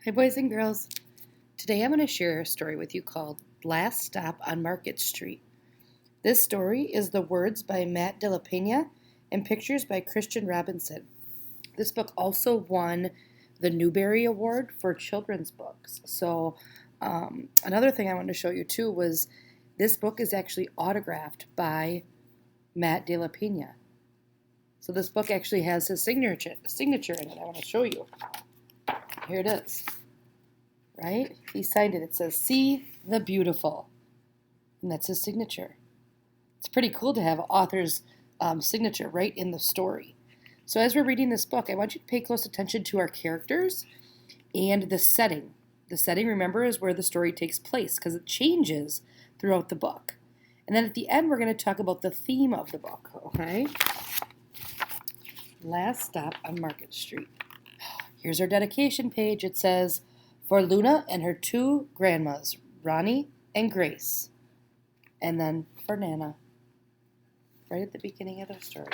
Hi, boys and girls. Today I'm going to share a story with you called Last Stop on Market Street. This story is the words by Matt de la Pena and pictures by Christian Robinson. This book also won the Newbery Award for children's books. So another thing I wanted to show you too was this book is actually autographed by Matt de la Pena. So this book actually has his signature in it. I want to show you. Here it is. Right? He signed it. It says, "See the Beautiful." And that's his signature. It's pretty cool to have an author's signature right in the story. So as we're reading this book, I want you to pay close attention to our characters and the setting. The setting, remember, is where the story takes place because it changes throughout the book. And then at the end, we're going to talk about the theme of the book, okay? Last Stop on Market Street. Here's our dedication page. It says, "For Luna and her two grandmas, Ronnie and Grace." And then for Nana, right at the beginning of the story.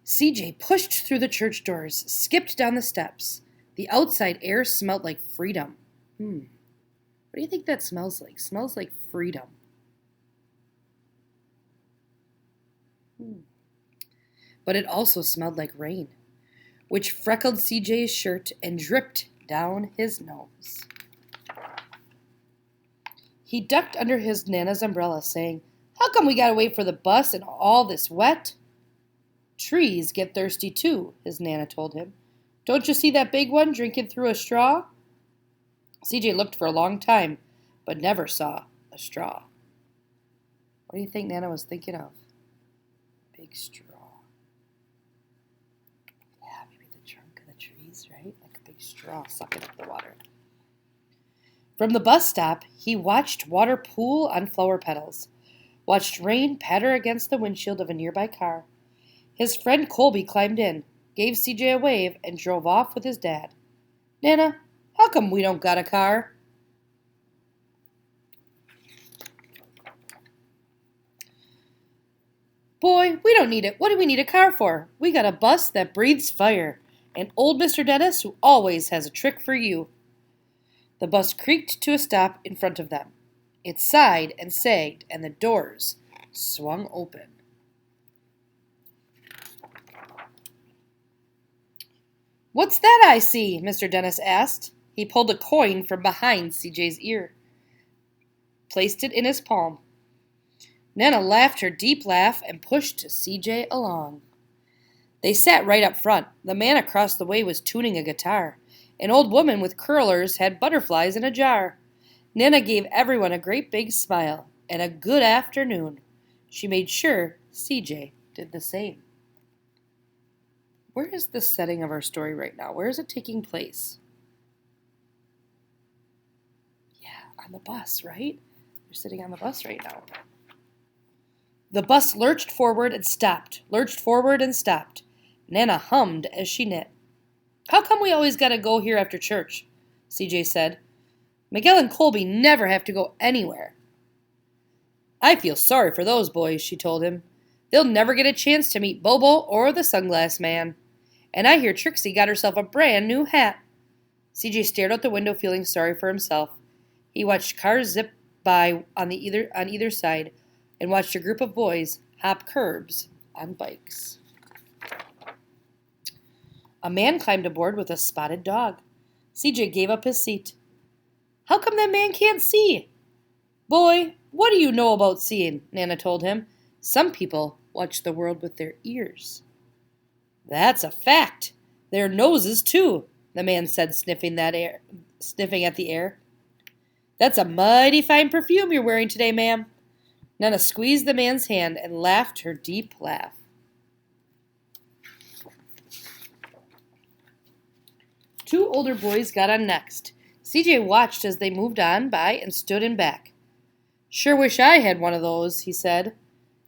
CJ pushed through the church doors, skipped down the steps. The outside air smelled like freedom. What do you think that smells like? Smells like freedom. But it also smelled like rain, which freckled CJ's shirt and dripped down his nose. He ducked under his Nana's umbrella, saying, "How come we gotta wait for the bus and all this wet?" "Trees get thirsty too," his Nana told him. "Don't you see that big one drinking through a straw?" CJ looked for a long time, but never saw a straw. What do you think Nana was thinking of? Big straw. Yeah, maybe the trunk of the trees, right? Like a big straw sucking up the water. From the bus stop, he watched water pool on flower petals, watched rain patter against the windshield of a nearby car. His friend Colby climbed in, gave CJ a wave, and drove off with his dad. "Nana, how come we don't got a car?" "Boy, we don't need it. What do we need a car for? We got a bus that breathes fire, and old Mr. Dennis who always has a trick for you." The bus creaked to a stop in front of them. It sighed and sagged, and the doors swung open. "What's that I see?" Mr. Dennis asked. He pulled a coin from behind CJ's ear, placed it in his palm. Nana laughed her deep laugh and pushed CJ along. They sat right up front. The man across the way was tuning a guitar. An old woman with curlers had butterflies in a jar. Nana gave everyone a great big smile and a good afternoon. She made sure CJ did the same. Where is the setting of our story right now? Where is it taking place? Yeah, on the bus, right? You're sitting on the bus right now. The bus lurched forward and stopped, lurched forward and stopped. Nana hummed as she knit. "How come we always gotta go here after church?" CJ said. "Miguel and Colby never have to go anywhere." "I feel sorry for those boys," she told him. "They'll never get a chance to meet Bobo or the Sunglass Man. And I hear Trixie got herself a brand new hat." CJ stared out the window, feeling sorry for himself. He watched cars zip by on either side, and watched a group of boys hop curbs on bikes. A man climbed aboard with a spotted dog. CJ gave up his seat. "How come that man can't see?" "Boy, what do you know about seeing?" Nana told him. "Some people watch the world with their ears." "That's a fact. Their noses, too," the man said, sniffing at the air. "That's a mighty fine perfume you're wearing today, ma'am." Nana squeezed the man's hand and laughed her deep laugh. Two older boys got on next. CJ watched as they moved on by and stood in back. "Sure wish I had one of those," he said.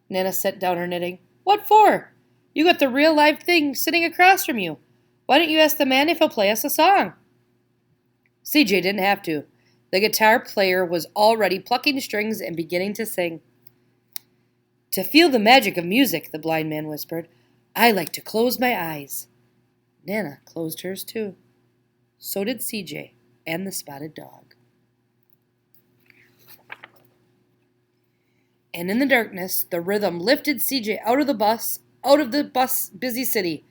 Nana set down her knitting. "What for? You got the real live thing sitting across from you. Why don't you ask the man if he'll play us a song?" CJ didn't have to. The guitar player was already plucking strings and beginning to sing. "To feel the magic of music," the blind man whispered, "I like to close my eyes." Nana closed hers too. So did CJ and the spotted dog. And in the darkness, the rhythm lifted CJ out of the bus busy city.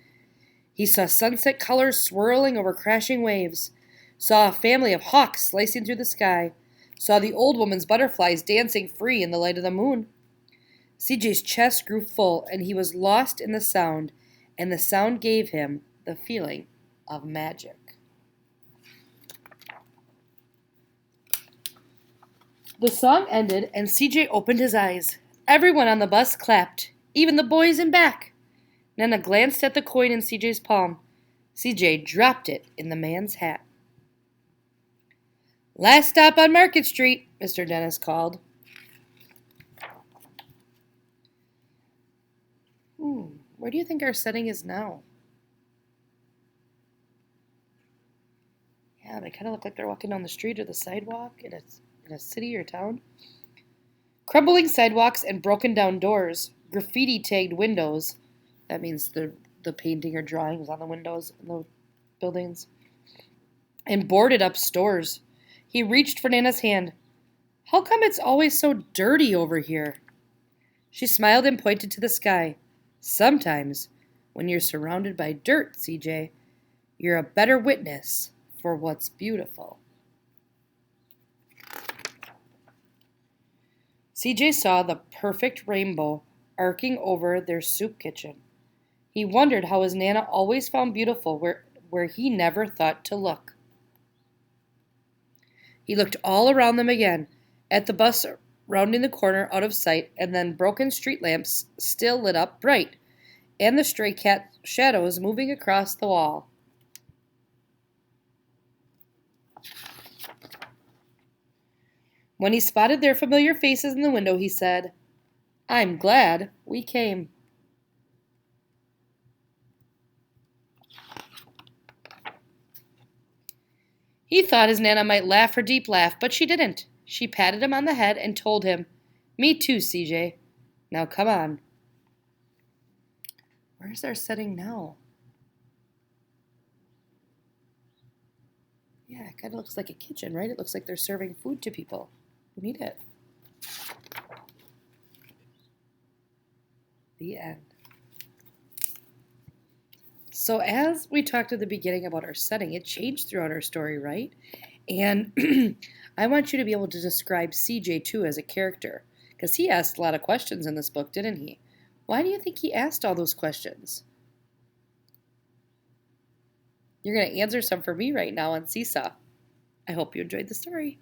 He saw sunset colors swirling over crashing waves, saw a family of hawks slicing through the sky, saw the old woman's butterflies dancing free in the light of the moon. CJ's chest grew full, and he was lost in the sound, and the sound gave him the feeling of magic. The song ended, and CJ opened his eyes. Everyone on the bus clapped, even the boys in back. Nana glanced at the coin in CJ's palm. CJ dropped it in the man's hat. Last stop on Market Street, Mr. Dennis called. Where do you think our setting is now? Yeah, they kind of look like they're walking down the street or the sidewalk in a city or town. Crumbling sidewalks and broken down doors, graffiti tagged windows. That means the painting or drawings on the windows in the buildings. And boarded up stores. He reached for Nana's hand. How come it's always so dirty over here? She smiled and pointed to the sky. Sometimes, when you're surrounded by dirt, CJ, you're a better witness for what's beautiful. CJ saw the perfect rainbow arcing over their soup kitchen. He wondered how his Nana always found beautiful where he never thought to look. He looked all around them again, at the bus rounding the corner out of sight, and then broken street lamps still lit up bright, and the stray cat shadows moving across the wall. When he spotted their familiar faces in the window, he said, I'm glad we came. He thought his Nana might laugh her deep laugh, but she didn't. She patted him on the head and told him, Me too, CJ. Now come on. Where's our setting now? Yeah, it kind of looks like a kitchen, right? It looks like they're serving food to people who need it. The end. So as we talked at the beginning about our setting, it changed throughout our story, right? And I want you to be able to describe CJ too as a character, because he asked a lot of questions in this book, didn't he? Why do you think he asked all those questions? You're going to answer some for me right now on Seesaw. I hope you enjoyed the story.